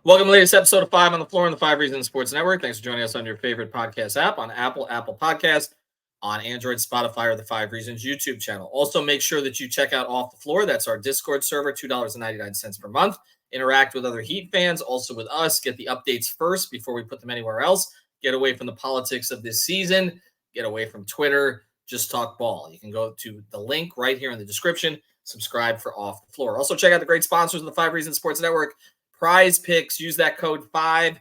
Welcome to the latest episode of 5 on the Floor on the 5 Reasons Sports Network. Thanks for joining us on your favorite podcast app, on Apple Podcast, on Android, Spotify, or the 5 Reasons YouTube channel. Also, make sure that you check out Off the Floor. That's our Discord server, $2.99 per month. Interact with other Heat fans, also with us. Get the updates first before we put them anywhere else. Get away from the politics of this season. Get away from Twitter. Just talk ball. You can go to the link right here in the description. Subscribe for Off the Floor. Also, check out the great sponsors of the 5 Reasons Sports Network. Prize Picks. Use that code 5.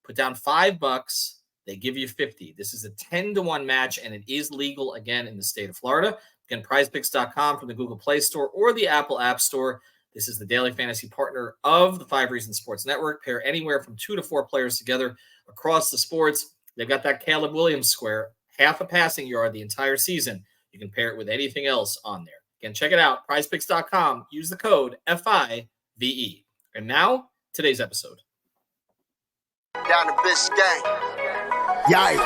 Put down $5. They give you 50. This is a 10-to-1 match, and it is legal again in the state of Florida. Again, prizepicks.com from the Google Play Store or the Apple App Store. This is the daily fantasy partner of the 5 Reasons Sports Network. Pair anywhere from 2 to 4 players together across the sports. They've got that Caleb Williams square, half a passing yard the entire season. You can pair it with anything else on there. Again, check it out, prizepicks.com. Use the code FIVE. And now, today's episode. Down the Biscayne. Yikes.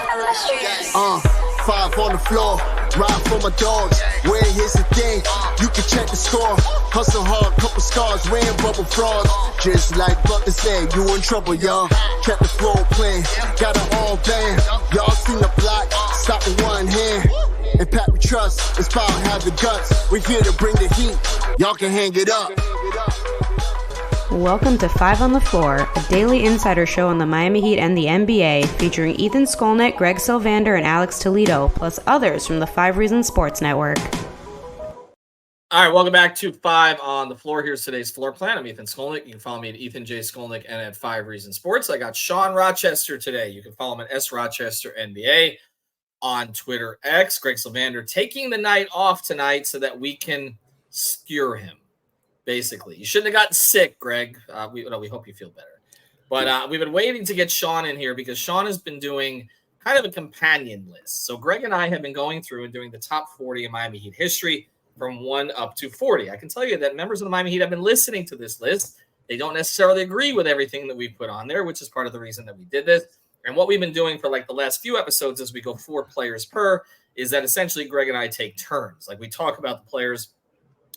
5 on the floor. Ride for my dogs. Where here's the thing. You can check the score. Hustle hard, couple scars, wearing bubble frogs. Just like Butler said, you in trouble, y'all. Kept the floor playing. Got it all band. Y'all seen the block. Stop with one hand. And Pat we trust. It's power, have the guts. We're here to bring the heat. Y'all can hang it up. Welcome to 5 on the Floor, a daily insider show on the Miami Heat and the NBA, featuring Ethan Skolnick, Greg Sylvander, and Alex Toledo, plus others from the 5 Reasons Sports Network. All right, welcome back to 5 on the Floor. Here's today's floor plan. I'm Ethan Skolnick. You can follow me at Ethan J. Skolnick and at 5 Reasons Sports. I got Sean Rochester today. You can follow him at S. Rochester NBA on Twitter X. Greg Sylvander taking the night off tonight so that we can skewer him. Basically, you shouldn't have gotten sick, Greg. We hope you feel better. But we've been waiting to get Sean in here because Sean has been doing kind of a companion list. So Greg and I have been going through and doing the top 40 in Miami Heat history from 1 up to 40. I can tell you that members of the Miami Heat have been listening to this list. They don't necessarily agree with everything that we put on there, which is part of the reason that we did this. And what we've been doing for like the last few episodes as we go 4 players per is that essentially Greg and I take turns. Like we talk about the players,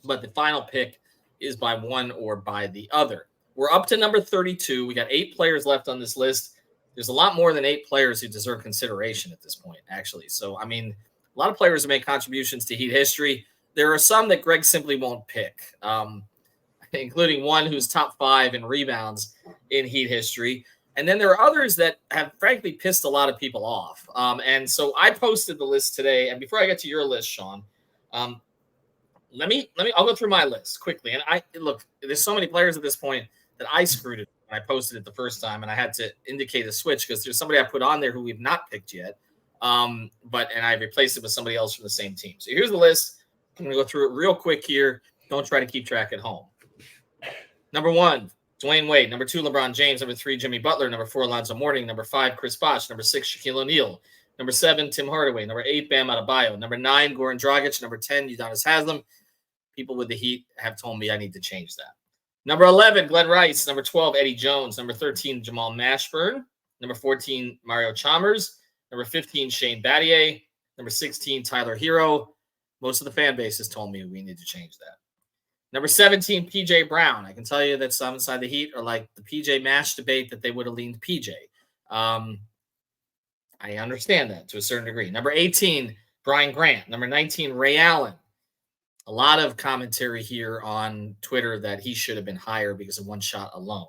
but the final pick is by one or by the other. We're up to number 32. We got 8 players left on this list. There's a lot more than 8 players who deserve consideration at this point, actually. So, I mean, a lot of players have made contributions to Heat history. There are some that Greg simply won't pick, including one who's top 5 in rebounds in Heat history. And then there are others that have, frankly, pissed a lot of people off. And so I posted the list today. And before I get to your list, Sean, I'll go through my list quickly. And look, there's so many players at this point that I screwed it when I posted it the first time, and I had to indicate a switch because there's somebody I put on there who we've not picked yet. And I replaced it with somebody else from the same team. So here's the list. I'm going to go through it real quick here. Don't try to keep track at home. Number 1, Dwayne Wade. Number 2, LeBron James. Number 3, Jimmy Butler. Number 4, Alonzo Mourning. Number 5, Chris Bosh. Number 6, Shaquille O'Neal. Number 7, Tim Hardaway. Number 8, Bam Adebayo. Number 9, Goran Dragic. Number 10, Udonis Haslem. People with the Heat have told me I need to change that. Number 11, Glenn Rice. Number 12, Eddie Jones. Number 13, Jamal Mashburn. Number 14, Mario Chalmers. Number 15, Shane Battier. Number 16, Tyler Hero. Most of the fan base has told me we need to change that. Number 17, PJ Brown. I can tell you that some inside the Heat are like the PJ Mash debate that they would have leaned PJ. I understand that to a certain degree. Number 18, Brian Grant. Number 19, Ray Allen. A lot of commentary here on Twitter that he should have been higher because of one shot alone.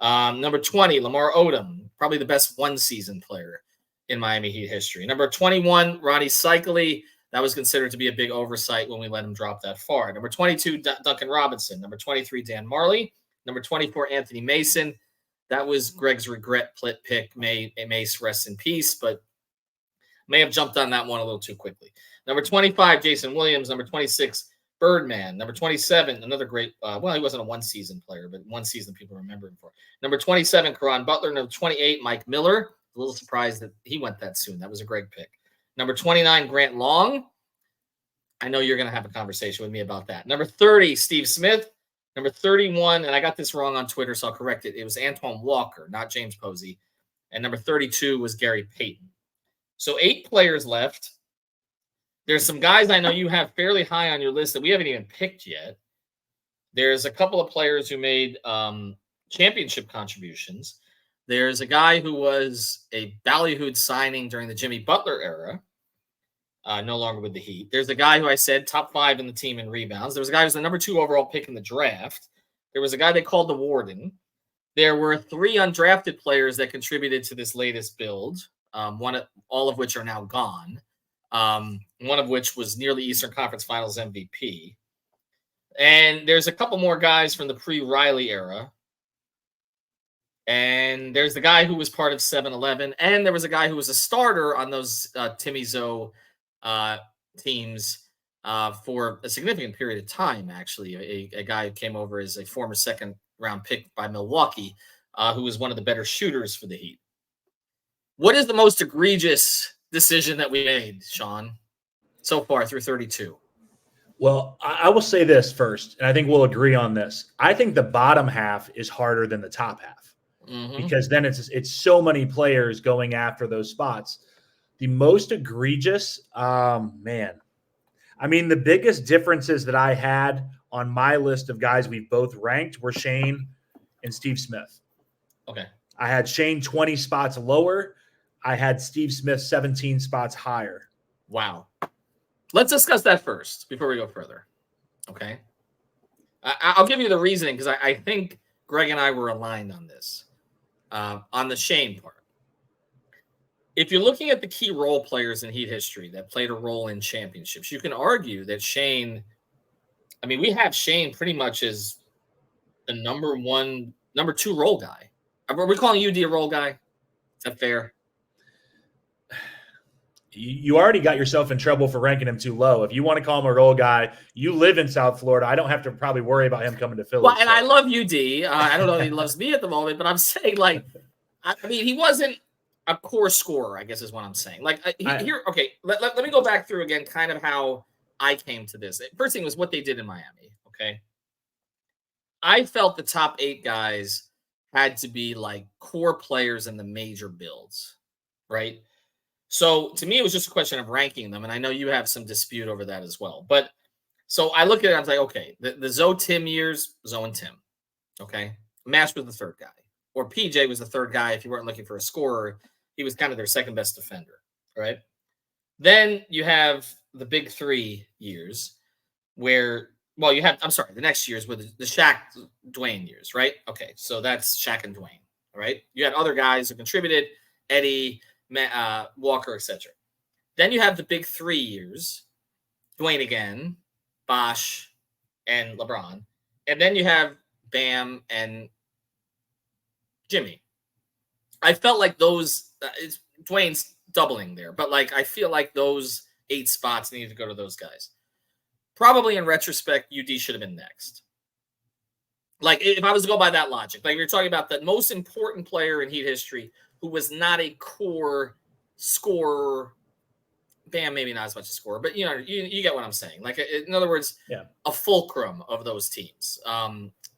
Number 20, Lamar Odom, probably the best one-season player in Miami Heat history. Number 21, Ronnie Cycli. That was considered to be a big oversight when we let him drop that far. Number 22, Duncan Robinson. Number 23, Dan Marley. Number 24, Anthony Mason. That was Greg's regret pick. May Mace rest in peace, but may have jumped on that one a little too quickly. Number 25, Jason Williams. Number 26, Birdman. Number 27, another great, he wasn't a one-season player, but one season people remember him for. Number 27, Caron Butler. Number 28, Mike Miller. A little surprised that he went that soon. That was a Greg pick. Number 29, Grant Long. I know you're going to have a conversation with me about that. Number 30, Steve Smith. Number 31, and I got this wrong on Twitter, so I'll correct it. It was Antoine Walker, not James Posey. And number 32 was Gary Payton. So 8 players left. There's some guys I know you have fairly high on your list that we haven't even picked yet. There's a couple of players who made championship contributions. There's a guy who was a ballyhooed signing during the Jimmy Butler era, no longer with the Heat. There's a guy who I said top 5 in the team in rebounds. There was a guy who was the number 2 overall pick in the draft. There was a guy they called the Warden. There were 3 undrafted players that contributed to this latest build, all of which are now gone, one of which was nearly Eastern Conference Finals MVP. And there's a couple more guys from the pre-Riley era. And there's the guy who was part of 7-Eleven. And there was a guy who was a starter on those Timmy Zoe teams for a significant period of time, actually. A guy who came over as a former second-round pick by Milwaukee, who was one of the better shooters for the Heat. What is the most egregious decision that we made, Sean, so far through 32? Well, I will say this first, and I think we'll agree on this. I think the bottom half is harder than the top half. Because then it's so many players going after those spots. The most egregious, man. I mean, the biggest differences that I had on my list of guys we've both ranked were Shane and Steve Smith. Okay. I had Shane 20 spots lower. I had Steve Smith 17 spots higher. Wow. Let's discuss that first before we go further. Okay. I'll give you the reasoning because I think Greg and I were aligned on this. On the Shane part. If you're looking at the key role players in Heat history that played a role in championships, you can argue that Shane, I mean, we have Shane pretty much as the number 2 role guy. Are we calling UD a role guy? Is that fair? You already got yourself in trouble for ranking him too low. If you want to call him a role guy, you live in South Florida. I don't have to probably worry about him coming to Philly. Well, and I love UD. I don't know if he loves me at the moment, but I'm saying, like, I mean, he wasn't a core scorer, I guess is what I'm saying. Like, here, okay, let me go back through again kind of how I came to this. First thing was what they did in Miami, okay? I felt the top 8 guys had to be, like, core players in the major builds, right? So to me, it was just a question of ranking them. And I know you have some dispute over that as well. But so I look at it, I was like, okay, the Zoe Tim years, Zoe and Tim. Okay. Mash was the 3rd guy. Or PJ was the 3rd guy. If you weren't looking for a scorer, he was kind of their 2nd best defender. Right. Then you have the big 3 years where, well, you have, I'm sorry, the next years with the Shaq Dwayne years, right? Okay. So that's Shaq and Dwayne. All right. You had other guys who contributed, Eddie, Walker, etc. Then you have the big 3 years, Dwayne again, Bosh, and LeBron. And then you have Bam and Jimmy. I felt like those, Dwayne's doubling there, but like I feel like those 8 spots needed to go to those guys. Probably in retrospect, UD should have been next. Like if I was to go by that logic, like we were talking about the most important player in Heat history who was not a core scorer. Bam, maybe not as much a scorer, but you know, you get what I'm saying. Like in other words, a fulcrum of those teams,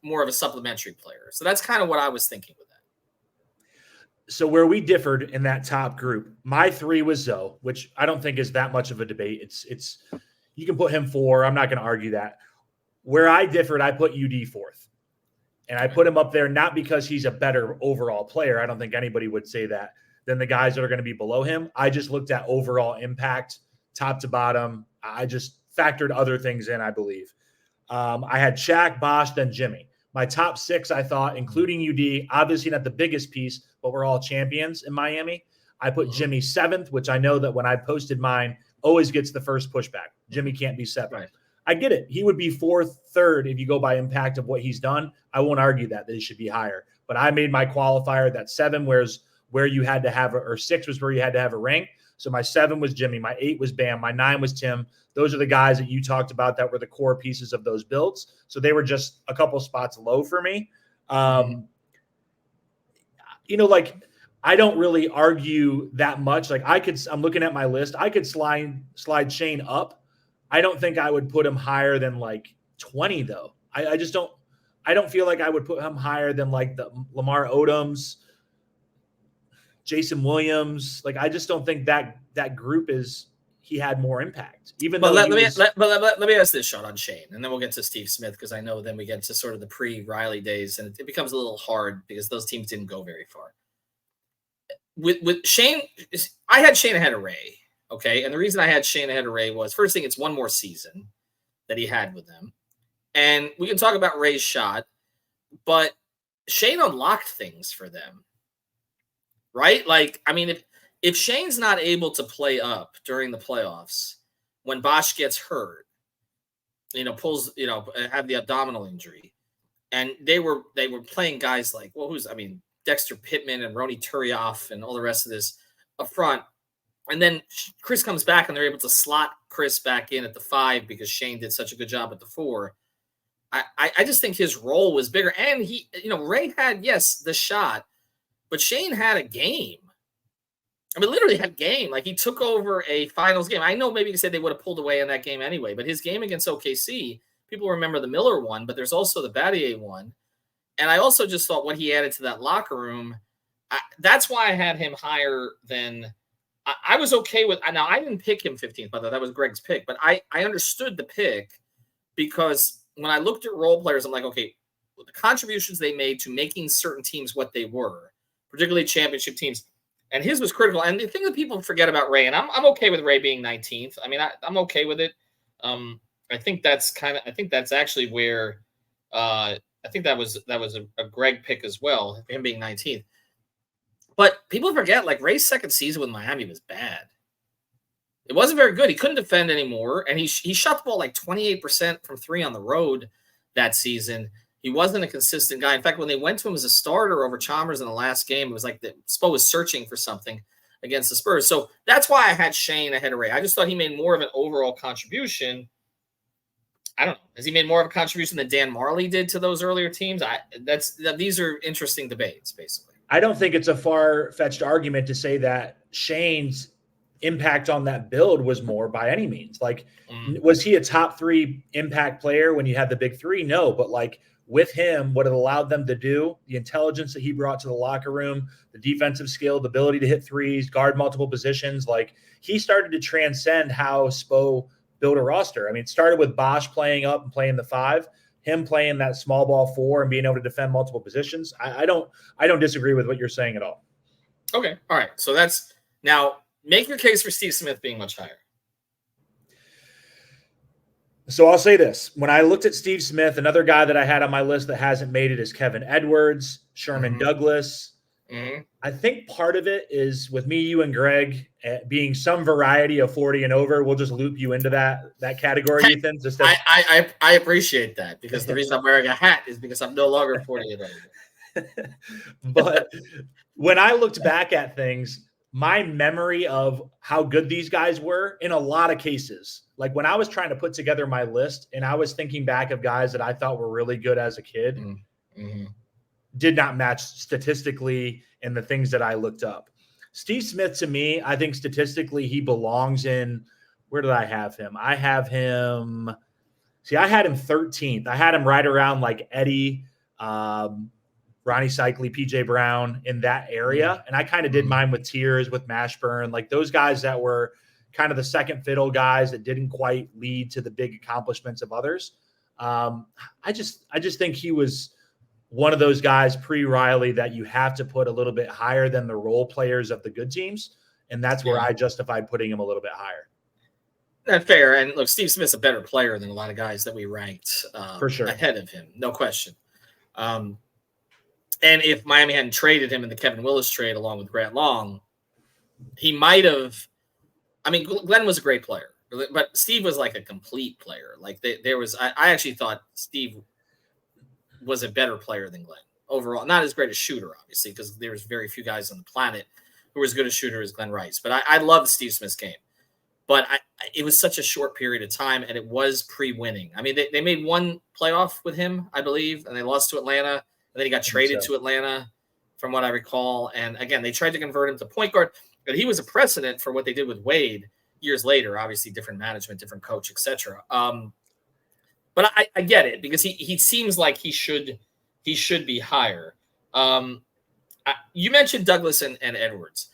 more of a supplementary player. So that's kind of what I was thinking with that. So where we differed in that top group, my 3 was Zoe, which I don't think is that much of a debate. It's you can put him 4. I'm not going to argue that. Where I differed, I put UD 4th. And I put him up there not because he's a better overall player. I don't think anybody would say that than the guys that are going to be below him. I just looked at overall impact, top to bottom. I just factored other things in, I believe. I had Shaq, Bosh, then Jimmy. My top 6, I thought, including UD, obviously not the biggest piece, but we're all champions in Miami. I put Jimmy 7th, which I know that when I posted mine, always gets the first pushback. Jimmy can't be 7th. Right. I get it. He would be 4th, 3rd if you go by impact of what he's done. I won't argue that he should be higher. But I made my qualifier that 7 was where you had to have, or 6 was where you had to have a ring. So my 7 was Jimmy. My 8 was Bam. My 9 was Tim. Those are the guys that you talked about that were the core pieces of those builds. So they were just a couple spots low for me. You know, like I don't really argue that much. Like I'm looking at my list. I could slide Shane up. I don't think I would put him higher than like 20 though. I just don't. I don't feel like I would put him higher than like the Lamar Odoms, Jason Williams. Like I just don't think that group is he had more impact. Even But though let me ask this, Sean, on Shane, and then we'll get to Steve Smith, because I know then we get to sort of the pre-Riley days, and it becomes a little hard because those teams didn't go very far. With Shane, I had Shane ahead of Ray, okay? And the reason I had Shane ahead of Ray was, first thing, it's one more season that he had with them. And we can talk about Ray's shot, but Shane unlocked things for them, right? Like, I mean, if Shane's not able to play up during the playoffs when Bosch gets hurt, pulls, have the abdominal injury, and they were playing guys like, Dexter Pittman and Roni Turioff and all the rest of this up front. And then Chris comes back and they're able to slot Chris back in at the 5 because Shane did such a good job at the 4. I just think his role was bigger. And he, Ray had, yes, the shot, but Shane had a game. I mean, literally had game. Like, he took over a finals game. I know maybe you said they would have pulled away in that game anyway, but his game against OKC, people remember the Miller one, but there's also the Battier one. And I also just thought what he added to that locker room, that's why I had him higher than I was okay with. Now, I didn't pick him 15th, by the way. That was Greg's pick. But I understood the pick because when I looked at role players, I'm like, okay, the contributions they made to making certain teams what they were, particularly championship teams, and his was critical. And the thing that people forget about Ray, and I'm okay with Ray being 19th. I mean, I'm okay with it. I think that's actually where I think that was a Greg pick as well, him being 19th. But people forget, like, Ray's second season with Miami was bad. It wasn't very good. He couldn't defend anymore, and he shot the ball like 28% from 3 on the road that season. He wasn't a consistent guy. In fact, when they went to him as a starter over Chalmers in the last game, it was like Spo was searching for something against the Spurs. So that's why I had Shane ahead of Ray. I just thought he made more of an overall contribution. I don't know. Has he made more of a contribution than Dan Marley did to those earlier teams? These are interesting debates, basically. I don't think it's a far-fetched argument to say that Shane's impact on that build was more by any means. Like, was he a top 3 impact player when you had the big 3? No, but like with him, what it allowed them to do, the intelligence that he brought to the locker room, the defensive skill, the ability to hit threes, guard multiple positions, like he started to transcend how Spo built a roster. I mean, it started with Bosch playing up and playing the 5. Him playing that small ball 4 and being able to defend multiple positions. I don't disagree with what you're saying at all. Okay. All right. So that's now make your case for Steve Smith being much higher. So I'll say this. When I looked at Steve Smith, another guy that I had on my list that hasn't made it is Kevin Edwards, Sherman Douglas. I think part of it is with me, you, and Greg being some variety of 40 and over. We'll just loop you into that category, Ethan. I appreciate that, because the reason I'm wearing a hat is because I'm no longer 40 and over. But when I looked back at things, my memory of how good these guys were in a lot of cases, like when I was trying to put together my list and I was thinking back of guys that I thought were really good as a kid, did not match statistically in the things that I looked up. Steve Smith, to me, I think statistically he belongs in, where did I have him? I had him 13th. I had him right around like Eddie, Ronnie Cycli, PJ Brown, in that area. And I kind of did mine with Tiers, with Mashburn, like those guys that were kind of the second fiddle guys that didn't quite lead to the big accomplishments of others. I just think he was one of those guys pre-Riley that you have to put a little bit higher than the role players of the good teams. And that's where I justified putting him a little bit higher. That's fair. And look, Steve Smith's a better player than a lot of guys that we ranked for sure ahead of him. No question. And if Miami hadn't traded him in the Kevin Willis trade along with Grant Long, he might have. I mean, Glenn was a great player, but Steve was like a complete player. Like there was, I actually thought Steve was a better player than Glenn overall. Not as great a shooter, obviously, because there's very few guys on the planet who were as good a shooter as Glenn Rice. But I loved Steve Smith's game. But it was such a short period of time, and it was pre-winning. I mean, they made one playoff with him, I believe, and they lost to Atlanta. And then he got traded to Atlanta, from what I recall. And, again, they tried to convert him to point guard. But he was a precedent for what they did with Wade years later. Obviously, different management, different coach, etc. But I get it, because he seems like he should be higher. You mentioned Douglas and Edwards.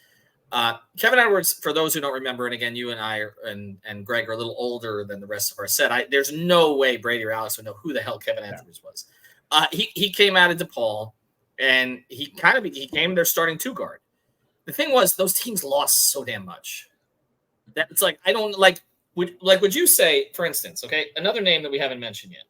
Kevin Edwards, for those who don't remember, and again, you and I and Greg are a little older than the rest of our set. There's no way Brady or Alex would know who the hell Kevin Edwards was. He came out of DePaul, and he became their starting 2-guard. The thing was, those teams lost so damn much that it's like I don't like. Would you say, for instance, okay, another name that we haven't mentioned yet,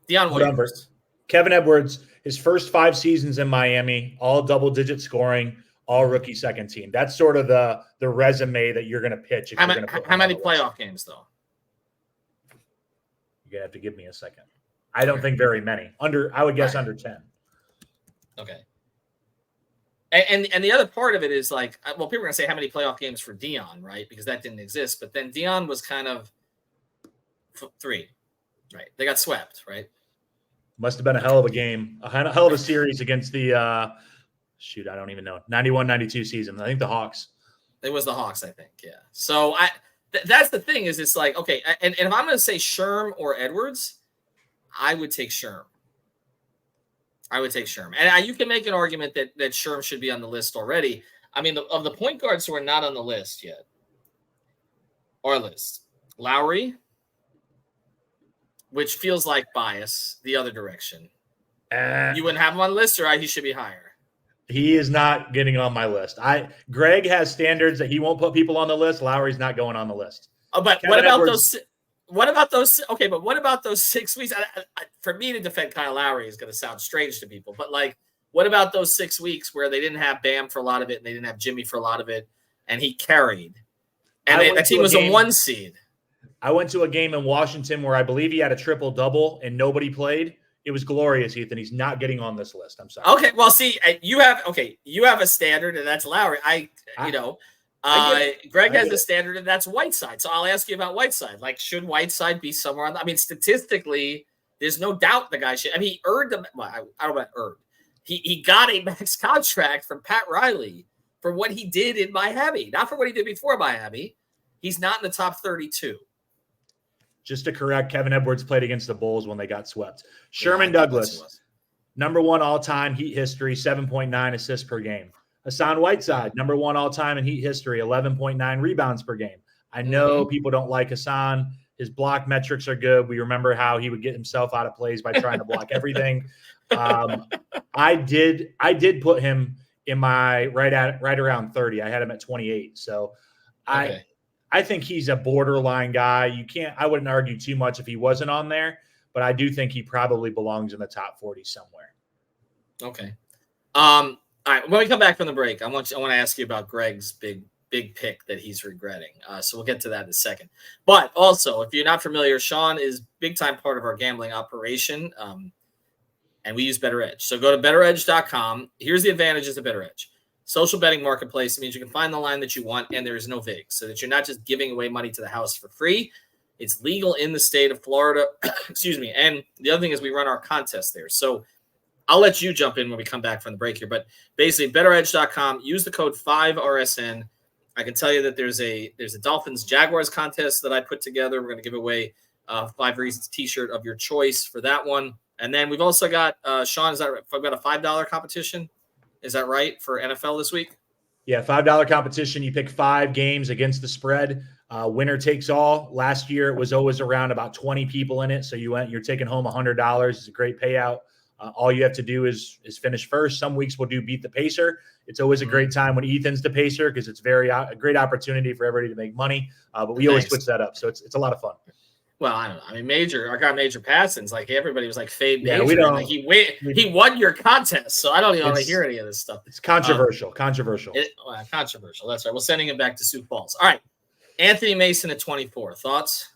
Deion Williams. Kevin Edwards, his first 5 seasons in Miami, all double-digit scoring, all rookie second team. That's sort of the resume that you're going to pitch. How many playoff games, though? You're going to have to give me a second. I don't think very many. I would guess under 10. Okay. And the other part of it is like, well, people are going to say how many playoff games for Deion, right? Because that didn't exist. But then Deion was kind of 3, right? They got swept, right? Must have been a hell of a game, a hell of a series against the I don't even know, 91-92 season. I think the Hawks. It was the Hawks, I think, yeah. So that's the thing is it's like, okay, and if I'm going to say Sherm or Edwards, I would take Sherm. And you can make an argument that Sherm should be on the list already. I mean, of the point guards who are not on the list yet, Lowry, which feels like bias the other direction. You wouldn't have him on the list, or he should be higher? He is not getting on my list. Greg has standards that he won't put people on the list. Lowry's not going on the list. Oh, but Kevin Edwards, what about those? Okay, but what about those 6 weeks? For me to defend Kyle Lowry is going to sound strange to people, but like, what about those 6 weeks where they didn't have Bam for a lot of it and they didn't have Jimmy for a lot of it, and he carried, and the team was a 1 seed? I went to a game in Washington where I believe he had a triple-double and nobody played. It was glorious, Ethan. He's not getting on this list. I'm sorry. Okay, well, see, you have a standard, and that's Lowry. Greg has a standard, and that's Whiteside. So I'll ask you about Whiteside. Like, should Whiteside be somewhere on? I mean, statistically, there's no doubt the guy should. I mean, he earned them. Well, I don't know about earned. He got a max contract from Pat Riley for what he did in Miami, not for what he did before Miami. He's not in the top 32. Just to correct, Kevin Edwards played against the Bulls when they got swept. Sherman Douglas, number 1 all-time Heat history, 7.9 assists per game. Hassan Whiteside, number 1 all-time in Heat history, 11.9 rebounds per game. I know people don't like Hassan. His block metrics are good. We remember how he would get himself out of plays by trying to block everything. I did put him in my right around 30. I had him at 28. So I think he's a borderline guy. I wouldn't argue too much if he wasn't on there, but I do think he probably belongs in the top 40 somewhere. Okay. All right. When we come back from the break, I want to ask you about Greg's big pick that he's regretting. So we'll get to that in a second. But also, if you're not familiar, Sean is big time part of our gambling operation. And we use Better Edge. So go to betteredge.com. Here's the advantages of Better Edge. Social betting marketplace means you can find the line that you want and there is no vig, so that you're not just giving away money to the house for free. It's legal in the state of Florida. Excuse me. And the other thing is we run our contest there. So I'll let you jump in when we come back from the break here. But basically, betteredge.com, use the code 5RSN. I can tell you that there's a Dolphins Jaguars contest that I put together. We're going to give away 5 Reasons t-shirt of your choice for that one. And then we've also got, Sean, is that right? I've got a $5 competition. Is that right for NFL this week? Yeah, $5 competition. You pick 5 games against the spread. Winner takes all. Last year, it was always around about 20 people in it. So you're taking home $100. It's a great payout. All you have to do is finish first. Some weeks we'll do beat the pacer. It's always a great time when Ethan's the pacer because it's a great opportunity for everybody to make money. But we always switch that up. So it's a lot of fun. Well, I don't know. I mean, our guy Major Passon's like everybody was like fade Major. Yeah, we don't. Like he won your contest, so I don't even want to hear any of this stuff. It's controversial. Controversial. That's right. We're sending him back to Sioux Falls. All right, Anthony Mason at 24. Thoughts?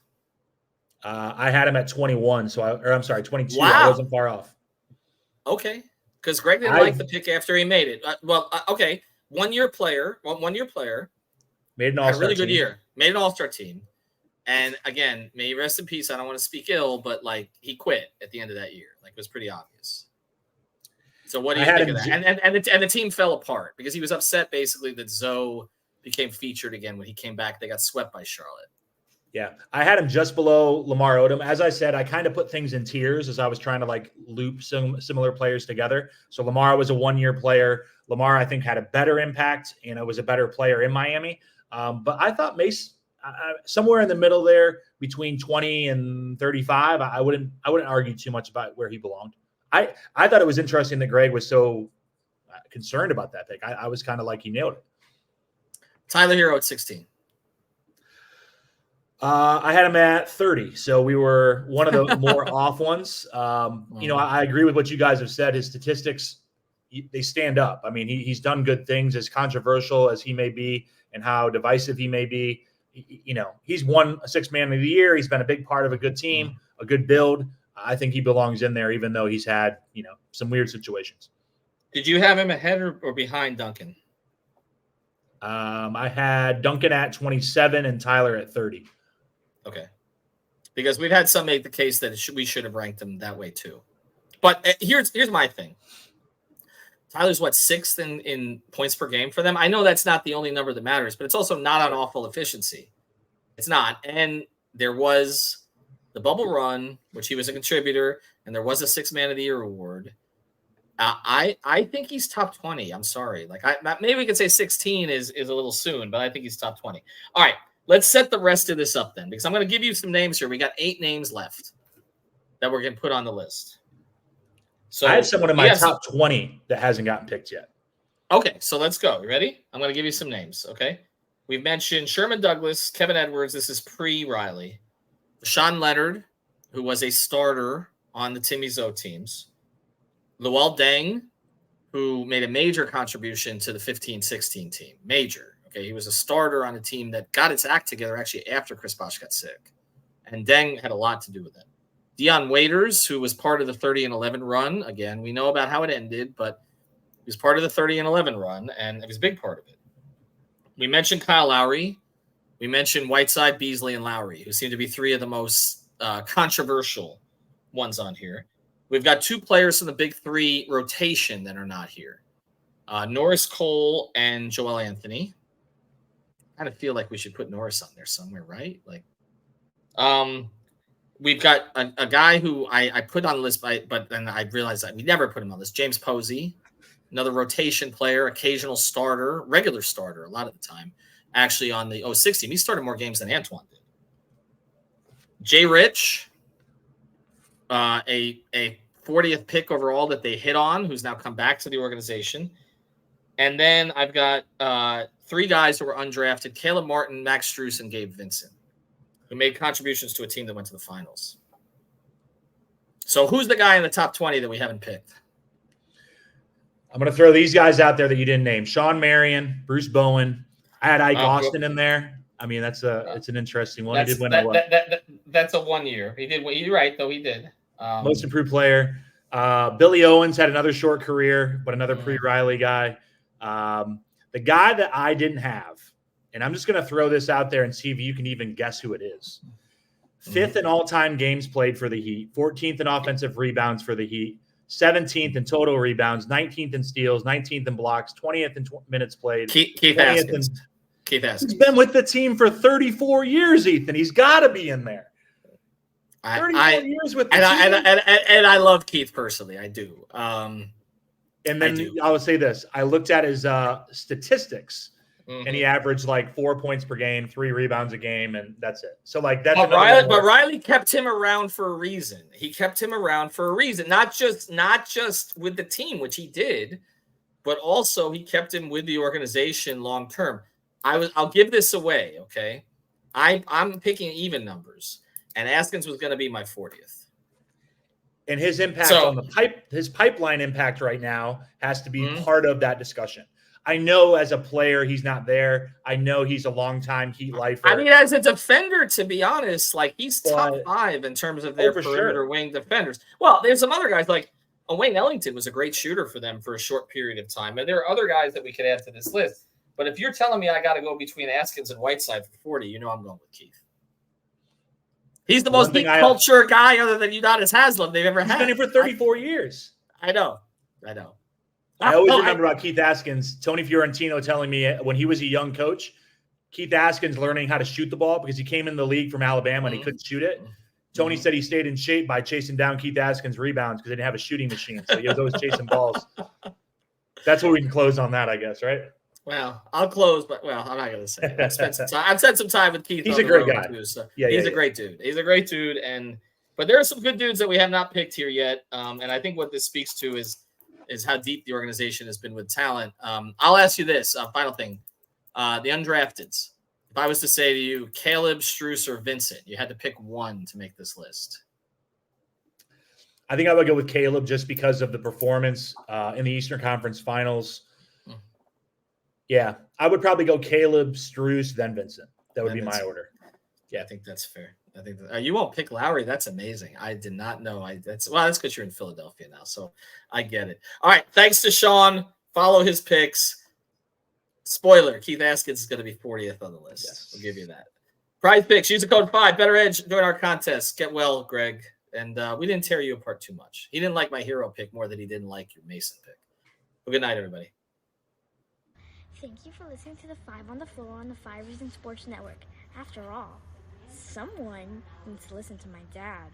I had him at 21. I'm sorry, 22. Wow. I wasn't far off. Okay, because Greg didn't like the pick after he made it. Okay, 1 year player. Made an all-star a really team. good year. Made an all-star team. And again, may he rest in peace. I don't want to speak ill, but like he quit at the end of that year. Like it was pretty obvious. So what do you think of that? And the team fell apart because he was upset basically that Zoe became featured again when he came back. They got swept by Charlotte. Yeah, I had him just below Lamar Odom. As I said, I kind of put things in tiers as I was trying to like loop some similar players together. So Lamar was a 1-year player. Lamar, I think, had a better impact and was a better player in Miami. But I thought Mace somewhere in the middle there between 20 and 35. I wouldn't argue too much about where he belonged. I thought it was interesting that Greg was so concerned about that pick. I was kind of like he nailed it. Tyler Hero at 16. I had him at 30, so we were one of the more off ones. I agree with what you guys have said. His statistics, they stand up. I mean, he's done good things, as controversial as he may be and how divisive he may be. He's won a 6th man of the year. He's been a big part of a good team, a good build. I think he belongs in there, even though he's had, some weird situations. Did you have him ahead or behind Duncan? I had Duncan at 27 and Tyler at 30. Okay. Because we've had some make the case that we should have ranked him that way too. But here's my thing. Tyler's 6th in points per game for them. I know that's not the only number that matters, but it's also not on awful efficiency. It's not. And there was the bubble run, which he was a contributor, and there was a 6th man of the year award. I think he's top 20. I'm sorry. Maybe we could say 16 is a little soon, but I think he's top 20. All right. Let's set the rest of this up then, because I'm going to give you some names here. We got 8 names left that we're going to put on the list. So I have someone in my top 20 that hasn't gotten picked yet. Okay, so let's go. You ready? I'm going to give you some names, okay? We've mentioned Sherman Douglas, Kevin Edwards. This is pre-Riley. Sean Leonard, who was a starter on the Timmy Zoe teams. Luol Deng, who made a major contribution to the 15-16 team. Major. Okay, he was a starter on a team that got its act together actually after Chris Bosh got sick. And Deng had a lot to do with it. Dion Waiters, who was part of the 30-11 run. Again, we know about how it ended, but he was part of the 30-11 run, and it was a big part of it. We mentioned Kyle Lowry. We mentioned Whiteside, Beasley, and Lowry, who seem to be 3 of the most controversial ones on here. We've got 2 players from the big 3 rotation that are not here. Norris Cole and Joel Anthony. I kind of feel like we should put Norris on there somewhere, right? We've got a guy who I put on the list, but then I realized that we never put him on this. James Posey, another rotation player, occasional starter, regular starter a lot of the time, actually on the 06 team. He started more games than Antoine did. Jay Rich, a 40th pick overall that they hit on, who's now come back to the organization. And then I've got 3 guys who were undrafted: Caleb Martin, Max Strus, and Gabe Vincent, who made contributions to a team that went to the finals. So who's the guy in the top 20 that we haven't picked? I'm going to throw these guys out there that you didn't name. Sean Marion, Bruce Bowen. I had Ike Austin in there. I mean, it's an interesting one. He did win that's a 1 year. He did. You're right, though. He did. Most improved player. Billy Owens had another short career, but another pre-Riley guy. The guy that I didn't have, and I'm just going to throw this out there and see if you can even guess who it is. 5th in all-time games played for the Heat, 14th in offensive rebounds for the Heat, 17th in total rebounds, 19th in steals, 19th in blocks, 20th in minutes played. Keith Haskins. Keith Haskins. He's been with the team for 34 years, Ethan. He's got to be in there. 34 years with the team. And I love Keith personally. I do. And then I will say this. I looked at his statistics, and he averaged 4 points per game, 3 rebounds a game, and that's it. So that's but Riley kept him around for a reason. He kept him around for a reason, not just with the team, which he did, but also he kept him with the organization long term. I'll give this away, okay? I'm picking even numbers, and Askins was going to be my 40th. And his impact on his pipeline impact right now has to be part of that discussion. I know as a player he's not there. I know he's a longtime Heat lifer. I mean, as a defender, to be honest, he's top 5 in terms of their perimeter wing defenders. Well, there's some other guys Wayne Ellington was a great shooter for them for a short period of time, and there are other guys that we could add to this list. But if you're telling me I got to go between Askins and Whiteside for 40, I'm going with Keith. He's the most deep culture guy other than Udonis Haslem they've ever had. He's been here for 34 years. I know. I always remember about Keith Askins, Tony Fiorentino telling me when he was a young coach, Keith Askins learning how to shoot the ball because he came in the league from Alabama and he couldn't shoot it. Tony said he stayed in shape by chasing down Keith Askins' rebounds because they didn't have a shooting machine. So he was always chasing balls. That's what we can close on that, I guess, right? Well, I'll close, but I'm not going to say it. I've spent some time with Keith. He's a great guy. Too, so he's a great dude. He's a great dude. But there are some good dudes that we have not picked here yet. And I think what this speaks to is how deep the organization has been with talent. I'll ask you this final thing. The undrafteds. If I was to say to you, Caleb, Strus, or Vincent, you had to pick one to make this list. I think I would go with Caleb just because of the performance in the Eastern Conference Finals. Yeah, I would probably go Caleb, Strus, then Vincent. That would be my order. Yeah, I think that's fair. I think you won't pick Lowry. That's amazing. I did not know. That's because you're in Philadelphia now, so I get it. All right, thanks to Sean. Follow his picks. Spoiler: Keith Askins is going to be 40th on the list. Yes. We'll give you that. Prize picks. Use the code 5. Better Edge. Join our contest. Get well, Greg. And we didn't tear you apart too much. He didn't like my hero pick more than he didn't like your Mason pick. Well, good night, everybody. Thank you for listening to the 5 on the Floor on the 5 Reasons Sports Network. After all, someone needs to listen to my dad.